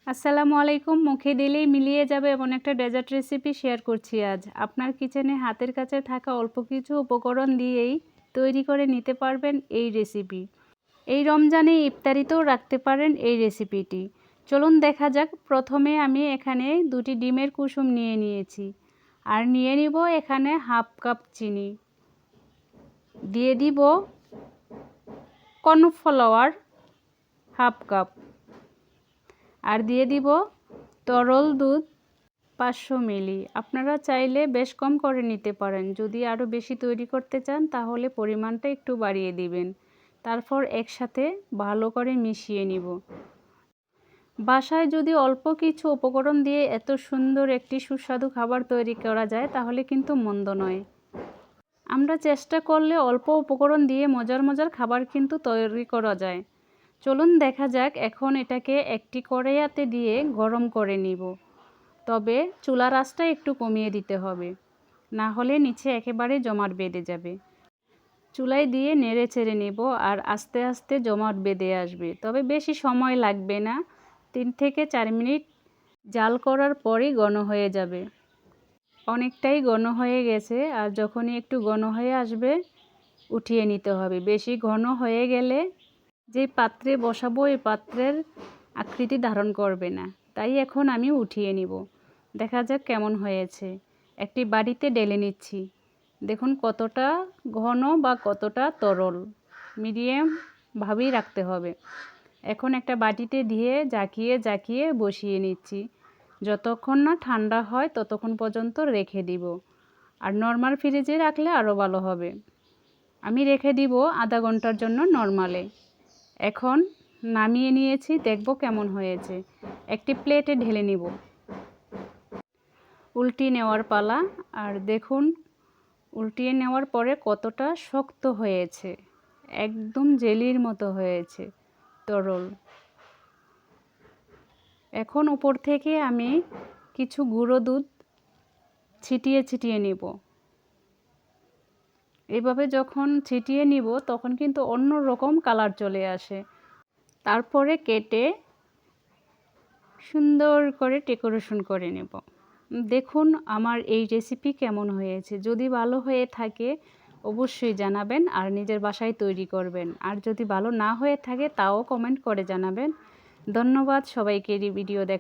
আসসালামু আলাইকুম। মুখে দিলেই মিলিয়ে যাবে এমন একটা ডেজার্ট রেসিপি শেয়ার করছি আজ। আপনার কিচেনে হাতের কাছে থাকা অল্প কিছু উপকরণ দিয়েই তৈরি করে নিতে পারবেন এই রেসিপি। এই রমজানে ইফতারিতেও রাখতে পারেন এই রেসিপিটি। চলুন দেখা যাক। প্রথমে আমি এখানে 2টি ডিমের কুসুম নিয়ে নিয়েছি আর নিয়ে নিব এখানে হাফ কাপ চিনি। দিয়ে দিব কর্নফ্লাওয়ার হাফ কাপ আর দিয়ে দিব তরল দুধ 500 মিলি। আপনারা চাইলে বেশ কম করে নিতে পারেন। যদি আরও বেশি তৈরি করতে চান তাহলে পরিমাণটা একটু বাড়িয়ে দিবেন। তারপর একসাথে ভালো করে মিশিয়ে নিব। বাসায় যদি অল্প কিছু উপকরণ দিয়ে এত সুন্দর একটি সুস্বাদু খাবার তৈরি করা যায় তাহলে কিন্তু মন্দ নয়। আমরা চেষ্টা করলে অল্প উপকরণ দিয়ে মজার মজার খাবার কিন্তু তৈরি করা যায়। চলুন দেখা যাক। এখন এটাকে একটি কড়াইতে দিয়ে গরম করে নিব। তবে চুলার আঁচটা একটু কমিয়ে দিতে হবে, না হলে নিচে একেবারে জমাট বেঁধে যাবে। চুলায় দিয়ে নেড়ে চেড়ে নেব আর আস্তে আস্তে জমাট বেঁধে আসবে। তবে বেশি সময় লাগবে না, 3 থেকে 4 মিনিট জাল করার পরই ঘন হয়ে যাবে। অনেকটাই ঘন হয়ে গেছে আর যখনই একটু ঘন হয়ে আসবে উঠিয়ে নিতে হবে। বেশি ঘন হয়ে গেলে যে পাত্রে বসাবো এই পাত্রের আকৃতি ধারণ করবে না, তাই এখন আমি উঠিয়ে নিব। দেখা যাক কেমন হয়েছে। একটি বাটিতে ঢেলে নিচ্ছি। দেখুন কতটা ঘন বা কতটা তরল, মিডিয়াম ভাবেই রাখতে হবে। এখন একটা বাটিতে দিয়ে জাকিয়ে জাকিয়ে বসিয়ে নিচ্ছি। যতক্ষণ না ঠান্ডা হয় ততক্ষণ পর্যন্ত রেখে দিব। আর নর্মাল ফ্রিজে রাখলে আরও ভালো হবে। আমি রেখে দিব আধা ঘন্টার জন্য নর্মালে। এখন নামিয়ে নিয়েছি, দেখব কেমন হয়েছে। একটি প্লেটে ঢেলে নিব। উল্টিয়ে নেওয়ার পালা। আর দেখুন উল্টিয়ে নেওয়ার পরে কতটা শক্ত হয়েছে, একদম জেলির মতো হয়েছে, তরল। এখন উপর থেকে আমি কিছু গুঁড়ো দুধ ছিটিয়ে ছিটিয়ে নিব। এভাবে যখন ছিটিয়ে নিব তখন কিন্তু অন্য রকম কালার চলে আসে। তারপরে কেটে সুন্দর করে ডেকোরেশন করে নেব। দেখুন আমার এই রেসিপি কেমন হয়েছে। যদি ভালো হয়ে থাকে অবশ্যই জানাবেন আর নিজের বাসায় তৈরি করবেন। আর যদি ভালো না হয়ে থাকে তাও কমেন্ট করে জানাবেন। ধন্যবাদ সবাইকে এই ভিডিও দেখার